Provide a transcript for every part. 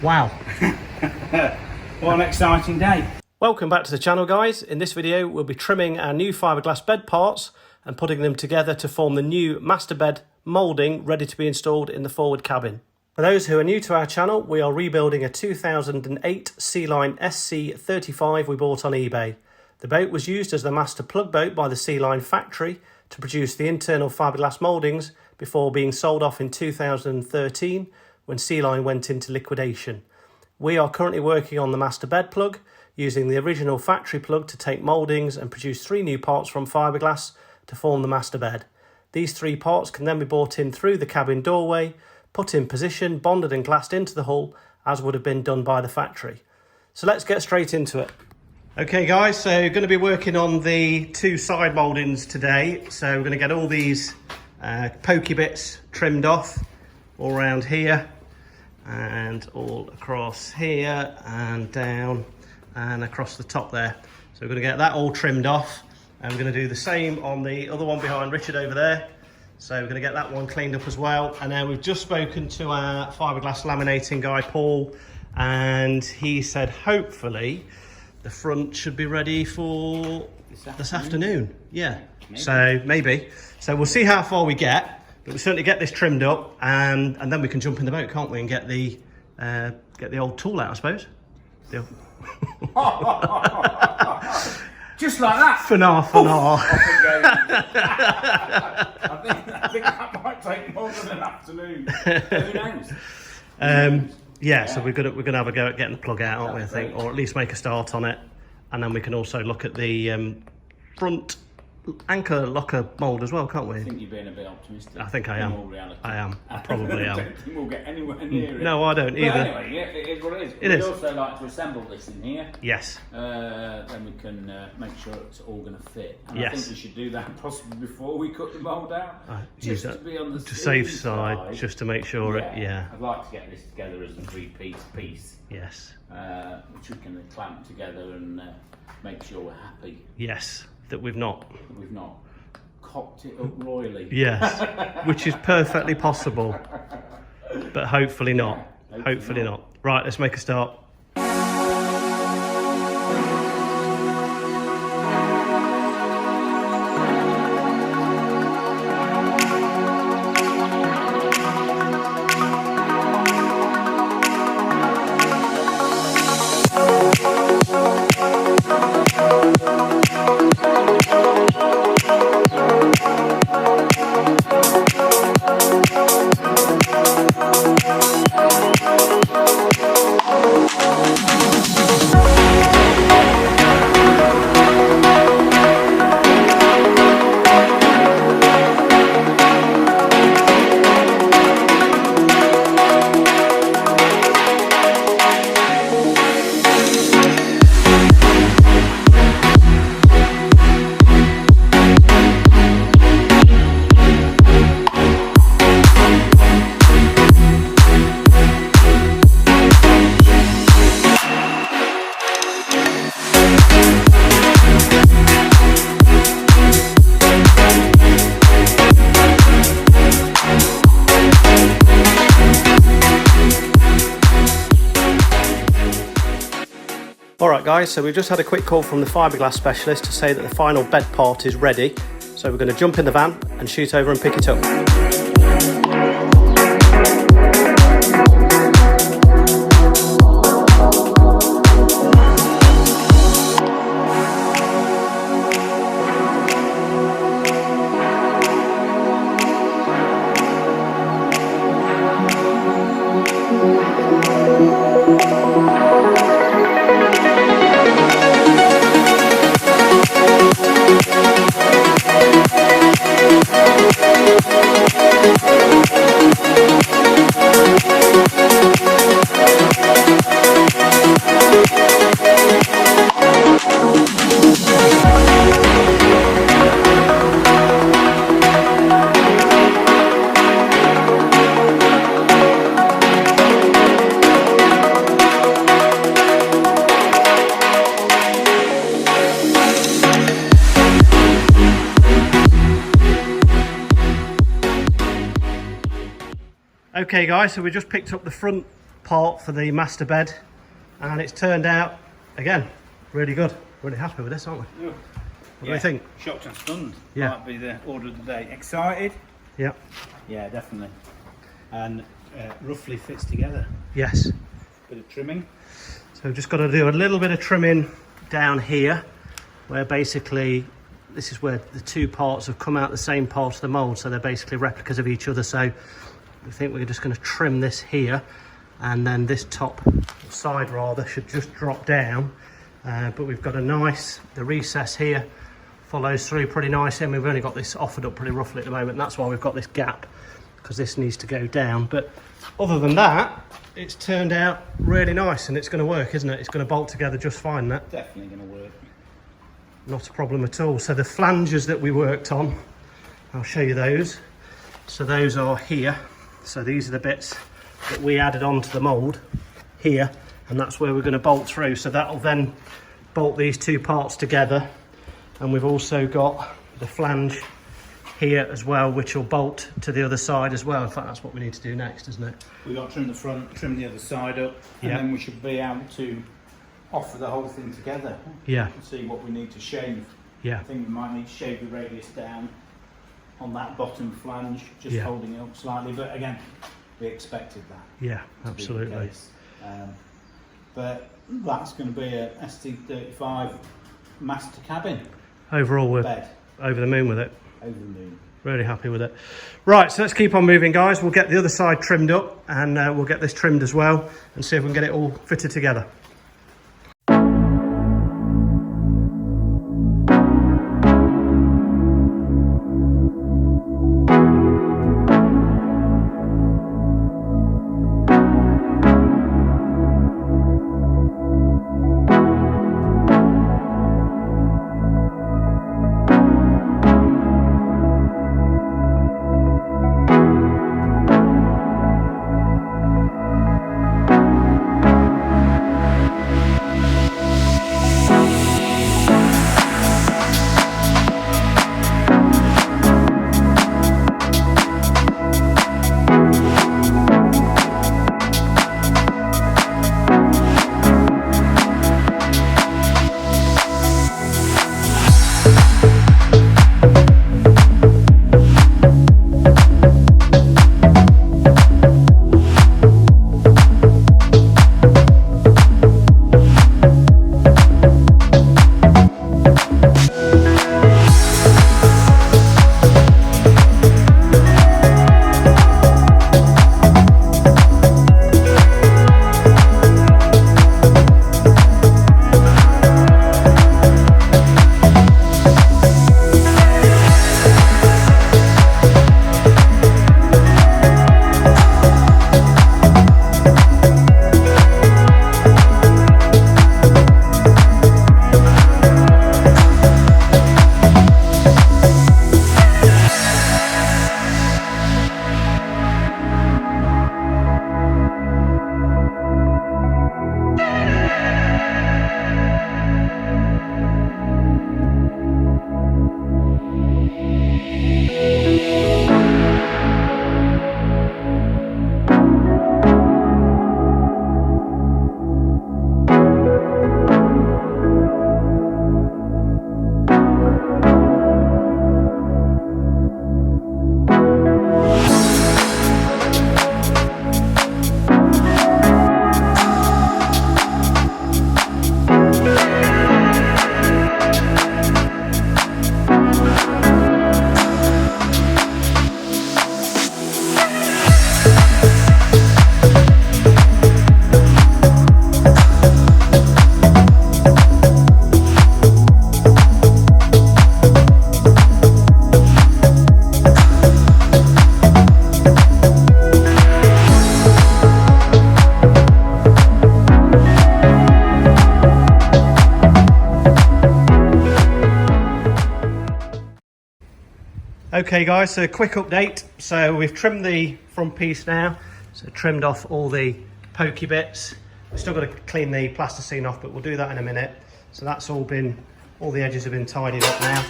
Wow. What an exciting day. Welcome back to the channel, guys. In this video we'll be trimming our new fiberglass bed parts and putting them together to form the new master bed moulding ready to be installed in the forward cabin. For those who are new to our channel, we are rebuilding a 2008 Sealine SC35 we bought on eBay. The boat was used as the master plug boat by the Sealine factory to produce the internal fiberglass mouldings before being sold off in 2013 when Sealine went into liquidation. We are currently working on the master bed plug, using the original factory plug to take mouldings and produce 3 new parts from fiberglass to form the master bed. These 3 parts can then be brought in through the cabin doorway, put in position, bonded and glassed into the hull as would have been done by the factory. So let's get straight into it. Okay guys, so going to be working on the 2 side mouldings today. So we're going to get all these pokey bits trimmed off all around here and all across here and down and across the top there. So we're going to get that all trimmed off, and we're going to do the same on the other one behind Richard over there. So we're going to get that one cleaned up as well. And then we've just spoken to our fiberglass laminating guy Paul, and he said hopefully the front should be ready for this afternoon. Yeah, maybe. So we'll see how far we get, but we'll certainly get this trimmed up, and then we can jump in the boat, can't we, and get the old tool out, I suppose. Just like that. For now. I think that might take more than an afternoon. Who knows? Yeah, so we're gonna have a go at getting the plug out, aren't we? I think, or at least make a start on it, and then we can also look at the front anchor locker mould as well, can't we? I think you're being a bit optimistic. I think I am. I am. I probably am. I don't think we'll get anywhere near it. No, I don't either. But anyway, yeah, it is what it is. We'd also like to assemble this in here. Yes. Then we can make sure it's all going to fit. And yes. I think we should do that possibly before we cut the mould out. Just to be on the safe side, just to make sure I'd like to get this together as a 3-piece piece. Yes. Which we can clamp together and make sure we're happy. Yes. That we've not cocked it up royally. Yes, which is perfectly possible, but hopefully not. Hopefully not. Right, let's make a start. Alright guys, so we've just had a quick call from the fiberglass specialist to say that the final bed part is ready. So we're going to jump in the van and shoot over and pick it up. Okay guys, so we just picked up the front part for the master bed, and it's turned out, again, really good. Really happy with this, aren't we? Yeah. What do you think? Shocked and stunned. Yeah. Might be the order of the day. Excited? Yeah. Yeah, definitely. And roughly fits together. Yes. Bit of trimming. So we've just got to do a little bit of trimming down here, where basically this is where the two parts have come out the same part of the mould, so they're basically replicas of each other. So we think we're just going to trim this here, and then this top side rather should just drop down. But we've got a nice, the recess here follows through pretty nicely, and we've only got this offered up pretty roughly at the moment, and that's why we've got this gap, because this needs to go down. But other than that, it's turned out really nice, and it's going to work, isn't it? It's going to bolt together just fine. That Definitely going to work. not a problem at all. So the flanges that we worked on, I'll show you those. So those are here. So these are the bits that we added onto the mould here, and that's where we're going to bolt through. So that'll then bolt these two parts together. And we've also got the flange here as well, which will bolt to the other side as well. In fact, that's what we need to do next, isn't it? We've got to trim the front, trim the other side up, and Yeah. then we should be able to offer the whole thing together Yeah, and see what we need to shave. yeah, I think we might need to shave the radius down on that bottom flange, just Yeah. holding it up slightly. But again, we expected that yeah, to be the absolutely. case. But that's going to be a ST35 master cabin Overall, we're bed over the moon with it. over the moon. Really happy with it. Right, so let's keep on moving, guys. We'll get the other side trimmed up, and we'll get this trimmed as well, and see if we can get it all fitted together. Okay guys, so a quick update. So we've trimmed the front piece now, so trimmed off all the pokey bits. We've still got to clean the plasticine off, but we'll do that in a minute. So that's all the edges have been tidied up now.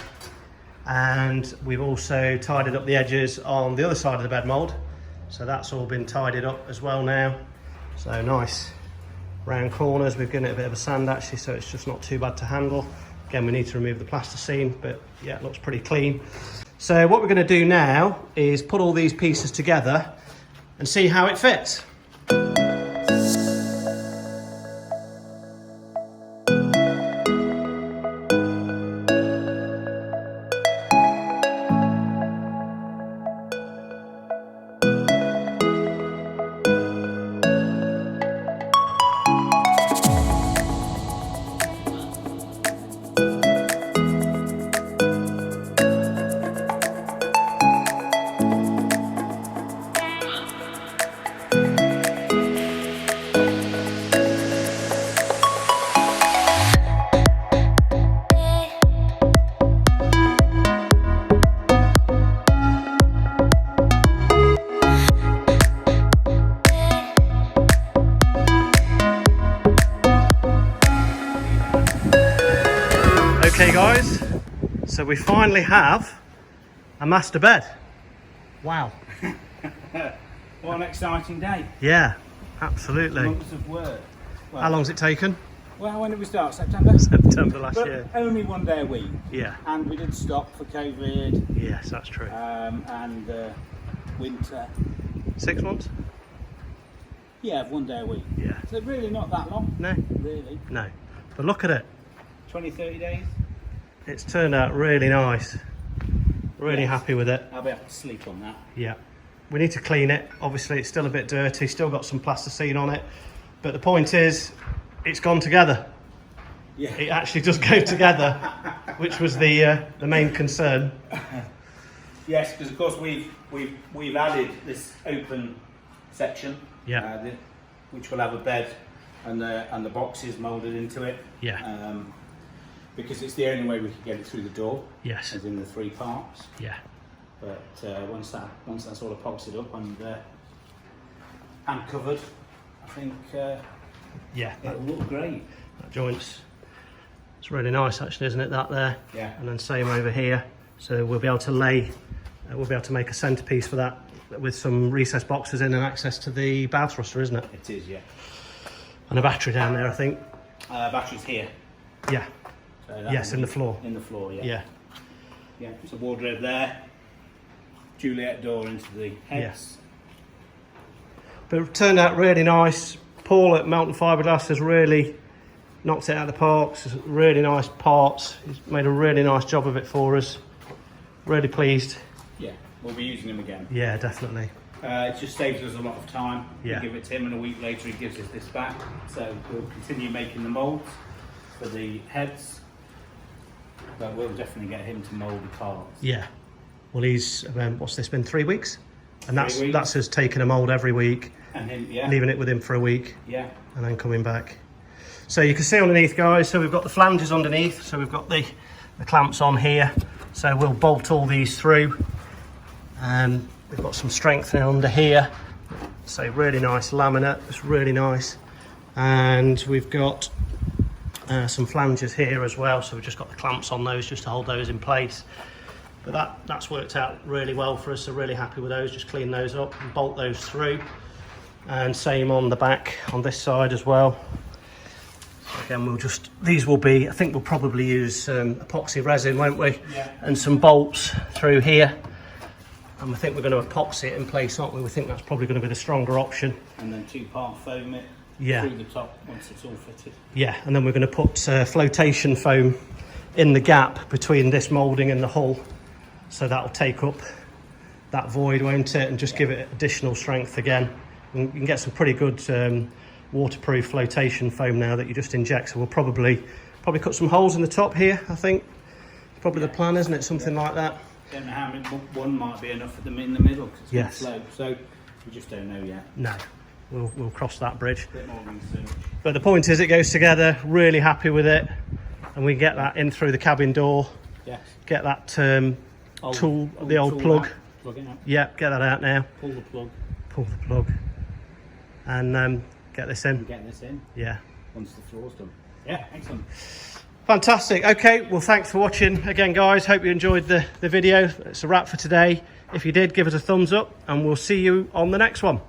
And we've also tidied up the edges on the other side of the bed mould. So that's all been tidied up as well now. So nice round corners. We've given it a bit of a sand actually, so it's just not too bad to handle. Again, we need to remove the plasticine, but yeah, it looks pretty clean. So what we're going to do now is put all these pieces together and see how it fits. Okay guys, so we finally have a master bed. Wow. What an exciting day. Yeah, absolutely. Months of work. Well, How long's it taken? Well, when did we start? September? September last But year. only 1 day a week. Yeah. And we did stop for COVID. Yes, that's true. And winter. 6 months? Yeah, 1 day a week. Yeah. So really not that long. No, Really. no. But look at it. 20, 30 days. It's turned out really nice. Really Yes. happy with it. I'll be able to sleep on that. Yeah. We need to clean it. Obviously, it's still a bit dirty. Still got some plasticine on it. But the point is, it's gone together. Yeah. It actually does go together, which was the main concern. Yes, because of course we've added this open section. Yeah. Which will have a bed and the boxes moulded into it. Yeah. Because it's the only way we can get it through the door. Yes. As in the 3 parts. Yeah. But once that's all epoxied up and covered, I think Yeah. it'll look great. That joint's, it's really nice actually, isn't it, that there? Yeah. And then same over here. So we'll be able to lay, we'll be able to make a centerpiece for that with some recessed boxes in and access to the bow thruster, isn't it? It is, yeah. And a battery down there, I think. Battery's here. Yeah. So that Yes, will in be the floor. In the floor, yeah. Yeah. Yeah, there's a wardrobe there. Juliet door into the heads. But it turned out really nice. Paul at Mountain Fibreglass has really knocked it out of the park. It's really nice parts. He's made a really nice job of it for us. Really pleased. Yeah, we'll be using them again. Yeah, definitely. It just saves us a lot of time. Yeah. We give it to him and a week later he gives us this back. So we'll continue making the moulds for the heads. But we'll definitely get him to mould the parts. Yeah. Well, he's, what's this been, 3 weeks? And 3 weeks. that's us taking a mould every week, And him, yeah. leaving it with him for a week, Yeah. and then coming back. So you can see underneath, guys, so we've got the flanges underneath, so we've got the clamps on here. So we'll bolt all these through. We've got some strengthening under here. So really nice laminate, it's really nice. And we've got some flanges here as well, so we've just got the clamps on those just to hold those in place. But that's worked out really well for us, so really happy with those. Just clean those up and bolt those through. And same on the back on this side as well. So again, these will be, I think we'll probably use epoxy resin, won't we? Yeah. And some bolts through here. And we think we're going to epoxy it in place, aren't we? We think that's probably going to be the stronger option. And then 2-part foam it Yeah. through the top once it's all fitted. Yeah, and then we're going to put flotation foam in the gap between this moulding and the hull. So that'll take up that void, won't it? And just give it additional strength again. And you can get some pretty good waterproof flotation foam now that you just inject. So we'll probably cut some holes in the top here, I think. It's probably the plan, isn't it? Something like that. Don't know how many, one might be enough for them in the middle because it's Yes. slope. So we just don't know yet. No, we'll cross that bridge. A bit more research. But the point is it goes together, really happy with it. And we get that in through the cabin door. Yes. Get that the old tool plug. out. Plug it out. Yeah, get that out now. Pull the plug Pull the plug. And get this in. and get this in Yeah. once the floor's done. Yeah, excellent. Fantastic. Okay, well, thanks for watching again, guys. Hope you enjoyed the video. It's a wrap for today. If you did, give us a thumbs up and we'll see you on the next one.